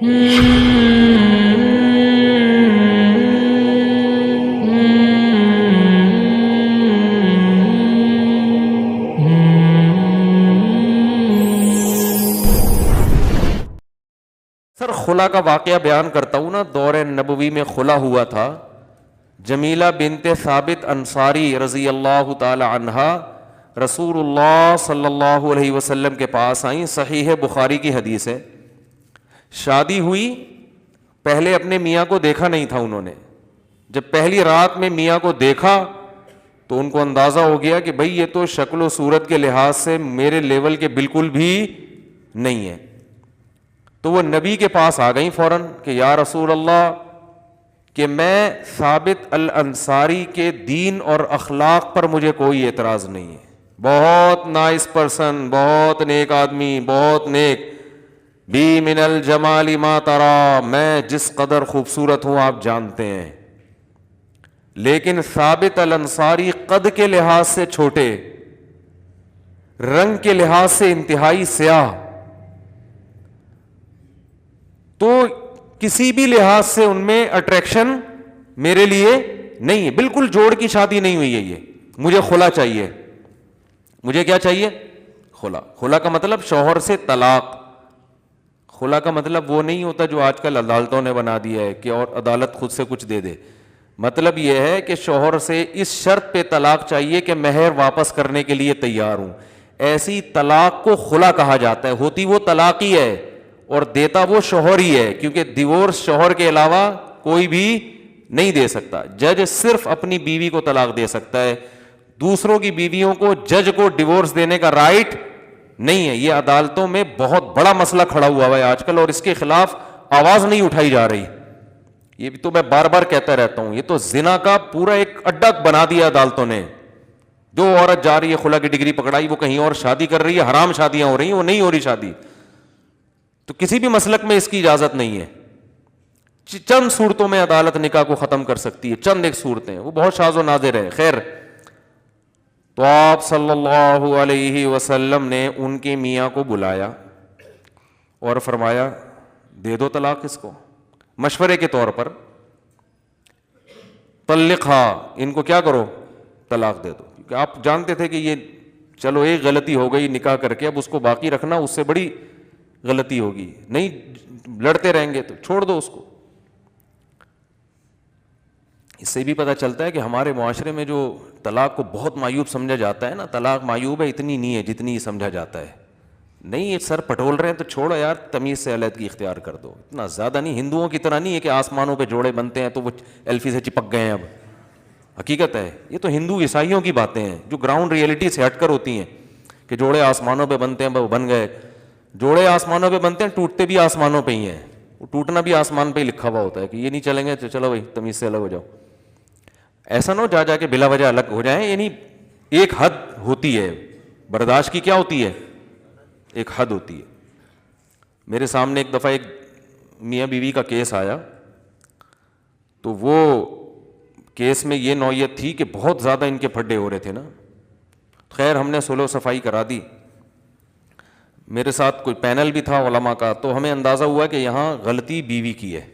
سر خلا کا واقعہ بیان کرتا ہوں نا. دور نبوی میں خلا ہوا تھا. جمیلہ بنت ثابت انصاری رضی اللہ تعالی عنہا رسول اللہ صلی اللہ علیہ وسلم کے پاس آئیں. صحیح بخاری کی حدیث ہے. شادی ہوئی, پہلے اپنے میاں کو دیکھا نہیں تھا انہوں نے. جب پہلی رات میں میاں کو دیکھا تو ان کو اندازہ ہو گیا کہ بھئی یہ تو شکل و صورت کے لحاظ سے میرے لیول کے بالکل بھی نہیں ہے. تو وہ نبی کے پاس آ گئیں فوراً کہ یا رسول اللہ, کہ میں ثابت الانصاری کے دین اور اخلاق پر مجھے کوئی اعتراض نہیں ہے, بہت نائس پرسن, بہت نیک آدمی, بہت نیک, بی من الجمال ما ترا, میں جس قدر خوبصورت ہوں آپ جانتے ہیں, لیکن ثابت الانصاری قد کے لحاظ سے چھوٹے, رنگ کے لحاظ سے انتہائی سیاہ, تو کسی بھی لحاظ سے ان میں اٹریکشن میرے لیے نہیں ہے. بالکل جوڑ کی شادی نہیں ہوئی ہے یہ, مجھے خلا چاہیے. مجھے کیا چاہیے؟ خلا. خلا کا مطلب شوہر سے طلاق. خلا کا مطلب وہ نہیں ہوتا جو آج کل عدالتوں نے بنا دیا ہے کہ اور عدالت خود سے کچھ دے دے. مطلب یہ ہے کہ شوہر سے اس شرط پہ طلاق چاہیے کہ مہر واپس کرنے کے لیے تیار ہوں. ایسی طلاق کو خلا کہا جاتا ہے. ہوتی وہ طلاق ہی ہے اور دیتا وہ شوہر ہی ہے, کیونکہ ڈیورس شوہر کے علاوہ کوئی بھی نہیں دے سکتا. جج صرف اپنی بیوی کو طلاق دے سکتا ہے, دوسروں کی بیویوں کو جج کو ڈیورس دینے کا رائٹ نہیں ہے. یہ عدالتوں میں بہت بڑا مسئلہ کھڑا ہوا ہے آج کل, اور اس کے خلاف آواز نہیں اٹھائی جا رہی. یہ بھی تو میں بار بار کہتا رہتا ہوں, یہ تو زنا کا پورا ایک اڈا بنا دیا عدالتوں نے. جو عورت جا رہی ہے خلا کی ڈگری پکڑائی, وہ کہیں اور شادی کر رہی ہے, حرام شادیاں ہو رہی ہیں, وہ نہیں ہو رہی شادی. تو کسی بھی مسلک میں اس کی اجازت نہیں ہے. چند صورتوں میں عدالت نکاح کو ختم کر سکتی ہے, چند ایک صورتیں, وہ بہت شاذ و نادر ہے. خیر, تو آپ صلی اللہ علیہ وسلم نے ان کے میاں کو بلایا اور فرمایا دے دو طلاق اس کو, مشورے کے طور پر. طلقھا, ان کو کیا کرو, طلاق دے دو. کیونکہ آپ جانتے تھے کہ یہ چلو ایک غلطی ہو گئی نکاح کر کے, اب اس کو باقی رکھنا اس سے بڑی غلطی ہوگی, نہیں لڑتے رہیں گے, تو چھوڑ دو اس کو. اس سے بھی پتہ چلتا ہے کہ ہمارے معاشرے میں جو طلاق کو بہت معیوب سمجھا جاتا ہے نا, طلاق معیوب ہے اتنی نہیں ہے جتنی سمجھا جاتا ہے. نہیں, یہ سر پٹول رہے ہیں تو چھوڑو یار, تمیز سے علیحدگی اختیار کر دو. اتنا زیادہ نہیں, ہندوؤں کی طرح نہیں ہے کہ آسمانوں پہ جوڑے بنتے ہیں تو وہ ایلفی سے چپک گئے ہیں. اب حقیقت ہے, یہ تو ہندو عیسائیوں کی باتیں ہیں جو گراؤنڈ ریئلٹی سے ہٹ کر ہوتی ہیں کہ جوڑے آسمانوں پہ بنتے ہیں, وہ بن گئے. جوڑے آسمانوں پہ بنتے ہیں, ٹوٹتے بھی آسمانوں پہ ہی ہیں. وہ ٹوٹنا بھی آسمان پہ ہی لکھا ہوا ہوتا ہے کہ یہ نہیں چلیں گے تو چلو بھائی تمیز سے الگ ہو جاؤ. ایسا نہ ہو جا کے بلا وجہ الگ ہو جائیں. یعنی ایک حد ہوتی ہے برداشت کی. کیا ہوتی ہے؟ ایک حد ہوتی ہے. میرے سامنے ایک دفعہ ایک میاں بیوی کا کیس آیا, تو وہ کیس میں یہ نوعیت تھی کہ بہت زیادہ ان کے پھڈے ہو رہے تھے نا. خیر, ہم نے صلح و صفائی کرا دی. میرے ساتھ کوئی پینل بھی تھا علماء کا, تو ہمیں اندازہ ہوا کہ یہاں غلطی بیوی کی ہے,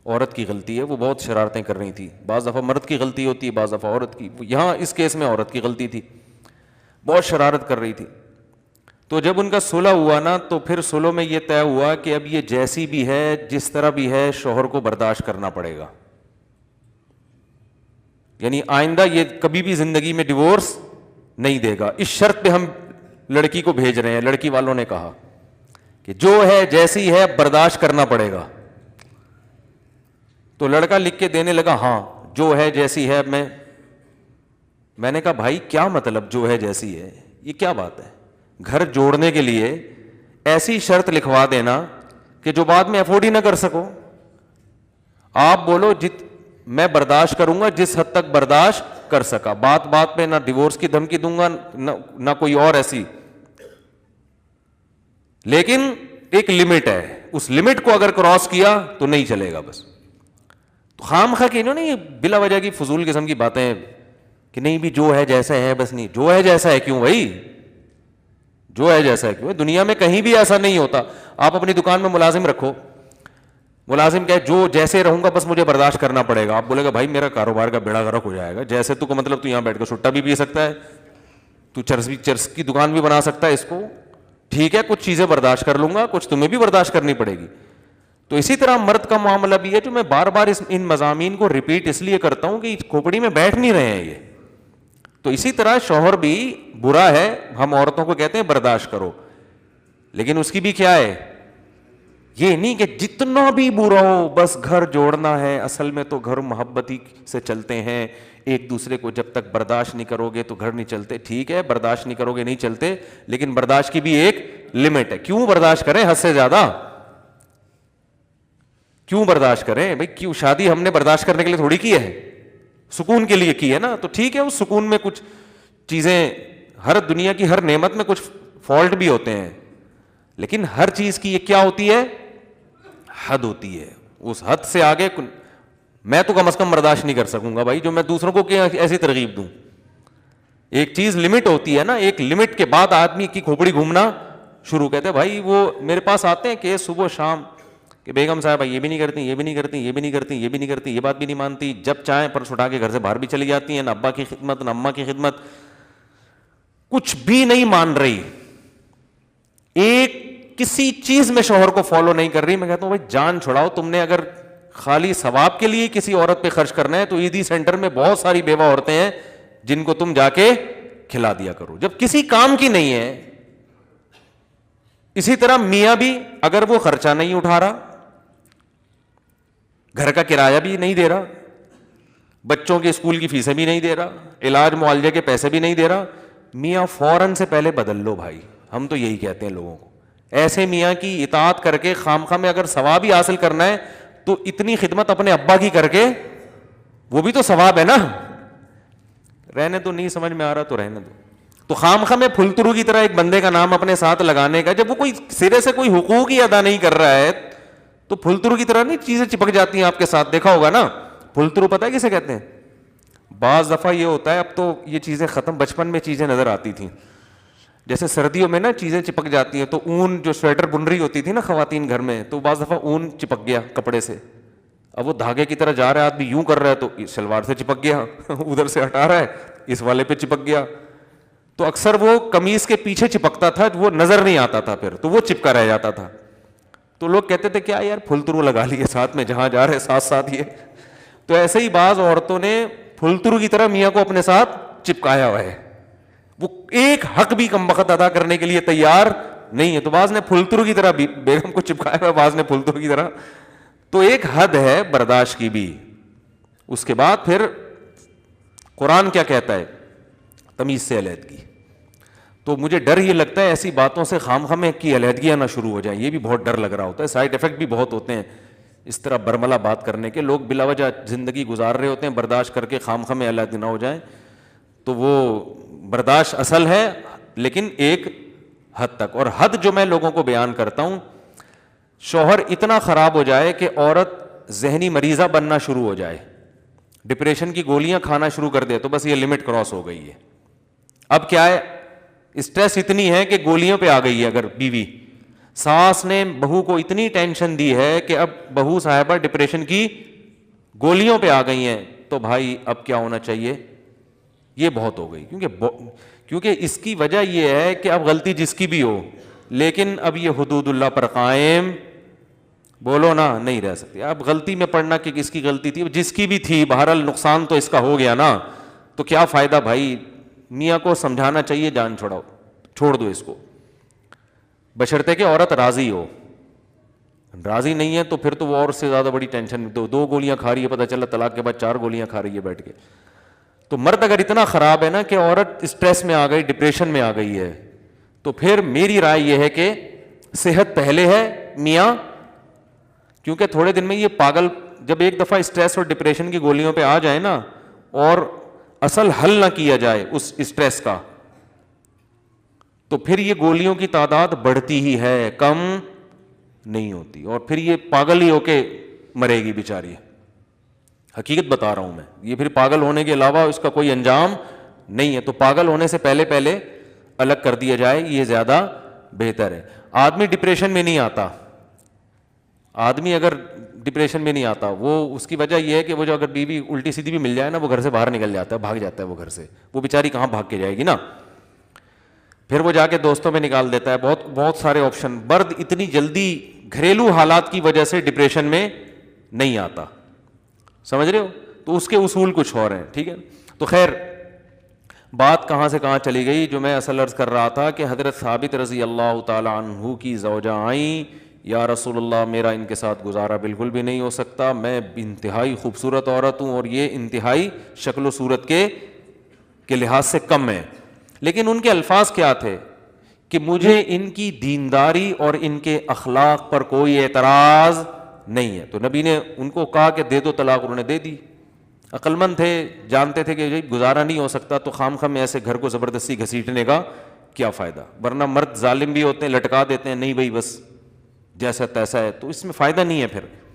عورت کی غلطی ہے. وہ بہت شرارتیں کر رہی تھی. بعض دفعہ مرد کی غلطی ہوتی ہے, بعض دفعہ عورت کی. یہاں اس کیس میں عورت کی غلطی تھی, بہت شرارت کر رہی تھی. تو جب ان کا صلح ہوا نا, تو پھر صلح میں یہ طے ہوا کہ اب یہ جیسی بھی ہے, جس طرح بھی ہے, شوہر کو برداشت کرنا پڑے گا. یعنی آئندہ یہ کبھی بھی زندگی میں ڈیورس نہیں دے گا. اس شرط پہ ہم لڑکی کو بھیج رہے ہیں. لڑکی والوں نے کہا کہ جو ہے جیسی ہے برداشت کرنا پڑے گا. تو لڑکا لکھ کے دینے لگا, ہاں جو ہے جیسی ہے. میں نے کہا بھائی کیا مطلب جو ہے جیسی ہے, یہ کیا بات ہے؟ گھر جوڑنے کے لیے ایسی شرط لکھوا دینا کہ جو بعد میں افورڈ ہی نہ کر سکو. آپ بولو میں برداشت کروں گا جس حد تک برداشت کر سکا. بات بات پہ نہ ڈیورس کی دھمکی دوں گا, نہ کوئی اور ایسی. لیکن ایک لمٹ ہے, اس لمٹ کو اگر کراس کیا تو نہیں چلے گا. بس خام خواہ کہ انہوں نے یہ بلا وجہ کی فضول قسم کی باتیں کہ نہیں بھی جو ہے جیسا ہے بس. نہیں, جو ہے جیسا ہے کیوں بھائی, جو ہے جیسا ہے کیوں. دنیا میں کہیں بھی ایسا نہیں ہوتا. آپ اپنی دکان میں ملازم رکھو, ملازم کہے جو جیسے رہوں گا بس مجھے برداشت کرنا پڑے گا, آپ بولے گا بھائی میرا کاروبار کا بیڑا غرق ہو جائے گا. جیسے تو کا مطلب تو یہاں بیٹھ کے سٹا بھی پی سکتا ہے, تو چرس کی دکان بھی بنا سکتا ہے اس کو, ٹھیک ہے کچھ چیزیں برداشت کر لوں گا, کچھ تمہیں بھی برداشت کرنی پڑے گی. تو اسی طرح مرد کا معاملہ بھی ہے, جو میں بار بار ان مضامین کو ریپیٹ اس لیے کرتا ہوں کہ کھوپڑی میں بیٹھ نہیں رہے ہیں یہ. تو اسی طرح شوہر بھی برا ہے, ہم عورتوں کو کہتے ہیں برداشت کرو, لیکن اس کی بھی کیا ہے, یہ نہیں کہ جتنا بھی برا ہو بس گھر جوڑنا ہے. اصل میں تو گھر محبتی سے چلتے ہیں, ایک دوسرے کو جب تک برداشت نہیں کرو گے تو گھر نہیں چلتے. ٹھیک ہے برداشت نہیں کرو گے نہیں چلتے, لیکن برداشت کی بھی ایک لمٹ ہے. کیوں برداشت کریں حد سے زیادہ, کیوں برداشت کریں بھائی, کیوں شادی ہم نے برداشت کرنے کے لیے تھوڑی کی ہے, سکون کے لیے کی ہے نا. تو ٹھیک ہے اس سکون میں کچھ چیزیں, ہر دنیا کی ہر نعمت میں کچھ فالٹ بھی ہوتے ہیں, لیکن ہر چیز کی یہ کیا ہوتی ہے, حد ہوتی ہے. اس حد سے آگے میں تو کم از کم برداشت نہیں کر سکوں گا بھائی, جو میں دوسروں کو ایسی ترغیب دوں. ایک چیز لمٹ ہوتی ہے نا, ایک لمٹ کے بعد آدمی کی کھوپڑی گھومنا شروع. کہتے ہیں بھائی وہ میرے پاس آتے ہیں کہ صبح شام کہ بیگم صاحب یہ بھی نہیں کرتی, یہ بھی نہیں کرتی, یہ بھی نہیں کرتی, یہ بھی نہیں کرتی, یہ بات بھی نہیں مانتی, جب چاہیں پرس اٹھا کے گھر سے باہر بھی چلی جاتی ہیں, نہ ابا کی خدمت نہ اماں کی خدمت, کچھ بھی نہیں مان رہی, ایک کسی چیز میں شوہر کو فالو نہیں کر رہی. میں کہتا ہوں بھائی جان چھڑاؤ, تم نے اگر خالی ثواب کے لیے کسی عورت پہ خرچ کرنا ہے تو عیدی سینٹر میں بہت ساری بیوہ عورتیں ہیں جن کو تم جا کے کھلا دیا کرو, جب کسی کام کی نہیں ہے. اسی طرح میاں بھی اگر وہ خرچہ نہیں اٹھا رہا, گھر کا کرایہ بھی نہیں دے رہا, بچوں کے اسکول کی فیسیں بھی نہیں دے رہا, علاج معالجے کے پیسے بھی نہیں دے رہا, میاں فوراً سے پہلے بدل لو بھائی. ہم تو یہی کہتے ہیں لوگوں کو, ایسے میاں کی اطاعت کر کے خامخواہ میں اگر ثواب ہی حاصل کرنا ہے تو اتنی خدمت اپنے ابا کی کر کے, وہ بھی تو ثواب ہے نا. رہنے تو نہیں سمجھ میں آ رہا تو رہنے دو. تو خامخواہ میں پھلترو کی طرح ایک بندے کا نام اپنے ساتھ لگانے کا, جب وہ کوئی سرے سے کوئی حقوق ہی ادا نہیں کر رہا ہے تو پھلترو کی طرح نہیں چیزیں چپک جاتی ہیں آپ کے ساتھ. دیکھا ہوگا نا پھلترو, پتہ ہے کسے کہتے ہیں؟ بعض دفعہ یہ ہوتا ہے, اب تو یہ چیزیں ختم, بچپن میں چیزیں نظر آتی تھیں, جیسے سردیوں میں نا چیزیں چپک جاتی ہیں, تو اون جو سویٹر بن رہی ہوتی تھی نا خواتین گھر میں, تو بعض دفعہ اون چپک گیا کپڑے سے, اب وہ دھاگے کی طرح جا رہا ہے آدمی, یوں کر رہا ہے تو شلوار سے چپک گیا, ادھر سے ہٹا رہا ہے اس والے پہ چپک گیا. تو اکثر وہ قمیص کے پیچھے چپکتا تھا, وہ نظر نہیں آتا تھا پھر, تو وہ چپکا رہ جاتا تھا. تو لوگ کہتے تھے کیا یار پھلترو لگا لیے ساتھ میں, جہاں جا رہے ساتھ ساتھ یہ. تو ایسے ہی بعض عورتوں نے پھلترو کی طرح میاں کو اپنے ساتھ چپکایا ہوا ہے, وہ ایک حق بھی کم وقت ادا کرنے کے لیے تیار نہیں ہے. تو بعض نے پھلترو کی طرح بیگم کو چپکایا ہوا ہے, بعض نے پھلترو کی طرح. تو ایک حد ہے برداشت کی بھی. اس کے بعد پھر قرآن کیا کہتا ہے, تمیز سے علیحدگی. تو مجھے ڈر یہ لگتا ہے ایسی باتوں سے خام میں کی علیحدگیاں نہ شروع ہو جائیں, یہ بھی بہت ڈر لگ رہا ہوتا ہے. سائڈ افیکٹ بھی بہت ہوتے ہیں اس طرح برملا بات کرنے کے. لوگ بلا وجہ زندگی گزار رہے ہوتے ہیں, برداشت کر کے خام میں علیحدگی نہ ہو جائیں. تو وہ برداشت اصل ہے لیکن ایک حد تک. اور حد جو میں لوگوں کو بیان کرتا ہوں, شوہر اتنا خراب ہو جائے کہ عورت ذہنی مریضہ بننا شروع ہو جائے, ڈپریشن کی گولیاں کھانا شروع کر دے, تو بس یہ لمٹ کراس ہو گئی ہے. اب کیا ہے, اسٹریس اتنی ہے کہ گولیوں پہ آ گئی ہے. اگر بیوی, ساس نے بہو کو اتنی ٹینشن دی ہے کہ اب بہو صاحبہ ڈپریشن کی گولیوں پہ آ گئی ہیں, تو بھائی اب کیا ہونا چاہیے, یہ بہت ہو گئی. کیونکہ اس کی وجہ یہ ہے کہ اب غلطی جس کی بھی ہو, لیکن اب یہ حدود اللہ پر قائم بولو نا نہیں رہ سکتی. اب غلطی میں پڑنا کہ کس کی غلطی تھی, جس کی بھی تھی, بہرحال نقصان تو اس کا ہو گیا نا, تو کیا فائدہ بھائی. میاں کو سمجھانا چاہیے جان چھوڑاؤ, چھوڑ دو اس کو, بشرطے کہ عورت راضی ہو. راضی نہیں ہے تو پھر تو وہ اور سے زیادہ بڑی ٹینشن. دو گولیاں کھا رہی ہے, پتہ چلا طلاق کے بعد 4 گولیاں کھا رہی ہے بیٹھ کے. تو مرد اگر اتنا خراب ہے نا کہ عورت اسٹریس میں آ گئی, ڈپریشن میں آ گئی ہے, تو پھر میری رائے یہ ہے کہ صحت پہلے ہے میاں. کیونکہ تھوڑے دن میں یہ پاگل جب ایک دفعہ اسٹریس اور ڈپریشن کی گولیوں پہ آ جائے نا, اور اصل حل نہ کیا جائے اس اسٹریس کا, تو پھر یہ گولیوں کی تعداد بڑھتی ہی ہے, کم نہیں ہوتی, اور پھر یہ پاگل ہی ہو کے مرے گی بیچاری. حقیقت بتا رہا ہوں میں, یہ پھر پاگل ہونے کے علاوہ اس کا کوئی انجام نہیں ہے. تو پاگل ہونے سے پہلے الگ کر دیا جائے, یہ زیادہ بہتر ہے. آدمی ڈپریشن میں نہیں آتا, آدمی اگر ڈپریشن میں نہیں آتا. وہ اس کی وجہ یہ ہے کہ وہ جو اگر بیوی الٹی سیدھی بھی مل جائے نا, وہ گھر سے باہر نکل جاتا ہے, بھاگ جاتا ہے وہ گھر سے. وہ بیچاری کہاں بھاگ کے جائے گی نا, پھر وہ جا کے دوستوں میں نکال دیتا ہے. بہت بہت سارے آپشن. مرد اتنی جلدی گھریلو حالات کی وجہ سے ڈپریشن میں نہیں آتا, سمجھ رہے ہو؟ تو اس کے اصول کچھ اور ہیں, ٹھیک ہے. تو خیر بات کہاں سے کہاں چلی گئی, جو میں اصل عرض کر رہا تھا کہ حضرت ثابت رضی اللہ تعالی عنہ کی زوجہ آئیں, یا رسول اللہ میرا ان کے ساتھ گزارا بالکل بھی نہیں ہو سکتا, میں انتہائی خوبصورت عورت ہوں اور یہ انتہائی شکل و صورت کے لحاظ سے کم ہے. لیکن ان کے الفاظ کیا تھے کہ مجھے ان کی دینداری اور ان کے اخلاق پر کوئی اعتراض نہیں ہے. تو نبی نے ان کو کہا کہ دے دو طلاق, انہوں نے دے دی. عقل مند تھے, جانتے تھے کہ گزارا نہیں ہو سکتا, تو خام خام ایسے گھر کو زبردستی گھسیٹنے کا کیا فائدہ. ورنہ مرد ظالم بھی ہوتے ہیں, لٹکا دیتے ہیں, نہیں بھائی بس جیسا تیسا ہے, تو اس میں فائدہ نہیں ہے پھر.